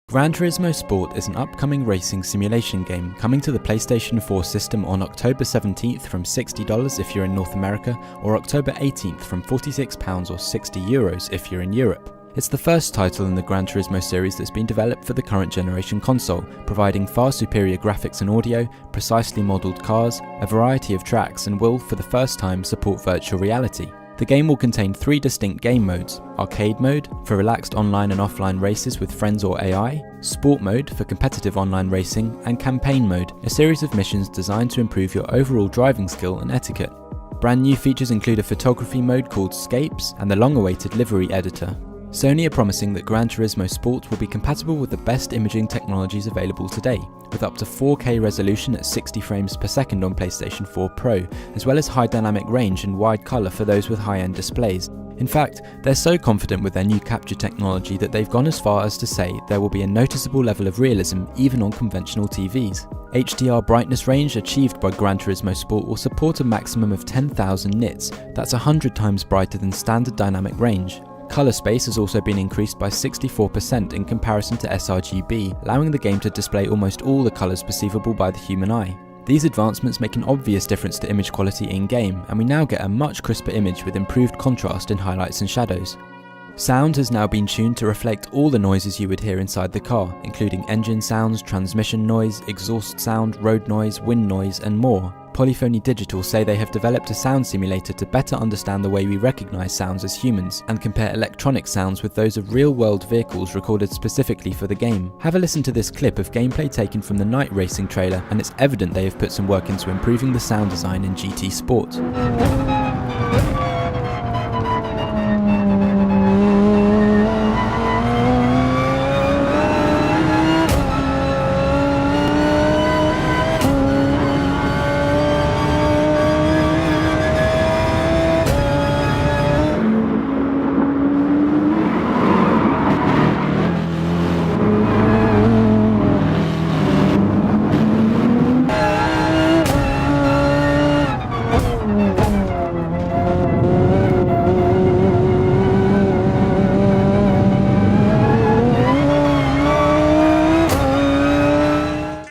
Gran Turismo Sport is an upcoming racing simulation game coming to the PlayStation 4 system on October 17th from $60 if you're in North America, or October 18th from £46 or €60 if you're in Europe. It's the first title in the Gran Turismo series that's been developed for the current generation console, providing far superior graphics and audio, precisely modelled cars, a variety of tracks, and will, for the first time, support virtual reality. The game will contain 3 distinct game modes: Arcade Mode, for relaxed online and offline races with friends or AI, Sport Mode, for competitive online racing, and Campaign Mode, a series of missions designed to improve your overall driving skill and etiquette. Brand new features include a photography mode called Scapes and the long-awaited livery editor. Sony are promising that Gran Turismo Sport will be compatible with the best imaging technologies available today, with up to 4K resolution at 60 frames per second on PlayStation 4 Pro, as well as high dynamic range and wide colour for those with high-end displays. In fact, they're so confident with their new capture technology that they've gone as far as to say there will be a noticeable level of realism even on conventional TVs. HDR brightness range achieved by Gran Turismo Sport will support a maximum of 10,000 nits, that's 100 times brighter than standard dynamic range. Colour space has also been increased by 64% in comparison to sRGB, allowing the game to display almost all the colours perceivable by the human eye. These advancements make an obvious difference to image quality in-game, and we now get a much crisper image with improved contrast in highlights and shadows. Sound has now been tuned to reflect all the noises you would hear inside the car, including engine sounds, transmission noise, exhaust sound, road noise, wind noise, and more. Polyphony Digital say they have developed a sound simulator to better understand the way we recognise sounds as humans and compare electronic sounds with those of real-world vehicles recorded specifically for the game. Have a listen to this clip of gameplay taken from the night racing trailer, and it's evident they have put some work into improving the sound design in GT Sport.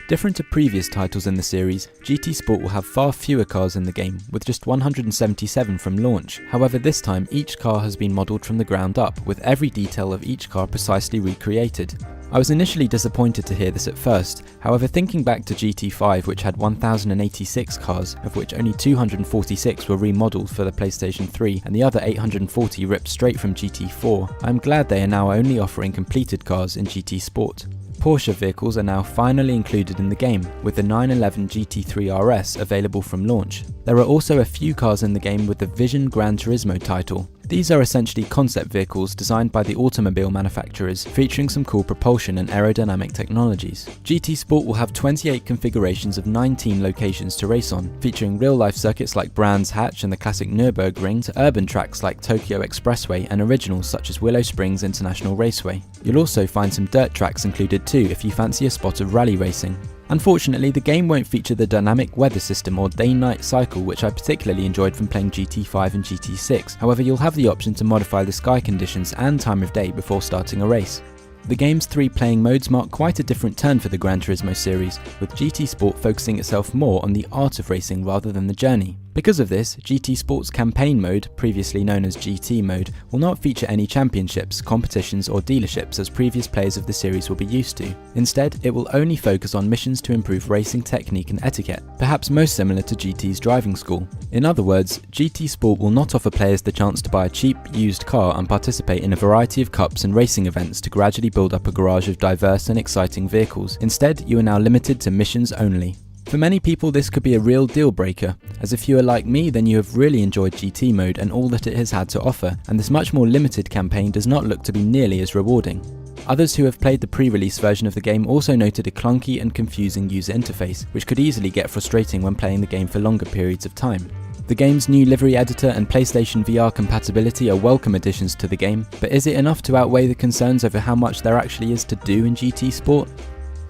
Different to previous titles in the series, GT Sport will have far fewer cars in the game, with just 177 from launch. However, this time each car has been modelled from the ground up, with every detail of each car precisely recreated. I was initially disappointed to hear this at first, however thinking back to GT5, which had 1,086 cars, of which only 246 were remodelled for the PlayStation 3 and the other 840 ripped straight from GT4, I'm glad they are now only offering completed cars in GT Sport. Porsche vehicles are now finally included in the game, with the 911 GT3 RS available from launch. There are also a few cars in the game with the Vision Gran Turismo title. These are essentially concept vehicles designed by the automobile manufacturers, featuring some cool propulsion and aerodynamic technologies. GT Sport will have 28 configurations of 19 locations to race on, featuring real-life circuits like Brands Hatch and the classic Nürburgring to urban tracks like Tokyo Expressway and originals such as Willow Springs International Raceway. You'll also find some dirt tracks included too if you fancy a spot of rally racing. Unfortunately, the game won't feature the dynamic weather system or day-night cycle, which I particularly enjoyed from playing GT5 and GT6. However, you'll have the option to modify the sky conditions and time of day before starting a race. The game's 3 playing modes mark quite a different turn for the Gran Turismo series, with GT Sport focusing itself more on the art of racing rather than the journey. Because of this, GT Sport's Campaign Mode, previously known as GT Mode, will not feature any championships, competitions or dealerships as previous players of the series will be used to. Instead, it will only focus on missions to improve racing technique and etiquette, perhaps most similar to GT's driving school. In other words, GT Sport will not offer players the chance to buy a cheap, used car and participate in a variety of cups and racing events to gradually build up a garage of diverse and exciting vehicles. Instead, you are now limited to missions only. For many people, this could be a real deal breaker, as if you are like me, then you have really enjoyed GT mode and all that it has had to offer, and this much more limited campaign does not look to be nearly as rewarding. Others who have played the pre-release version of the game also noted a clunky and confusing user interface, which could easily get frustrating when playing the game for longer periods of time. The game's new livery editor and PlayStation VR compatibility are welcome additions to the game, but is it enough to outweigh the concerns over how much there actually is to do in GT Sport?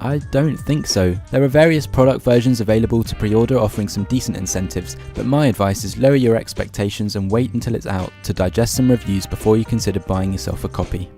I don't think so. There are various product versions available to pre-order offering some decent incentives, but my advice is lower your expectations and wait until it's out to digest some reviews before you consider buying yourself a copy.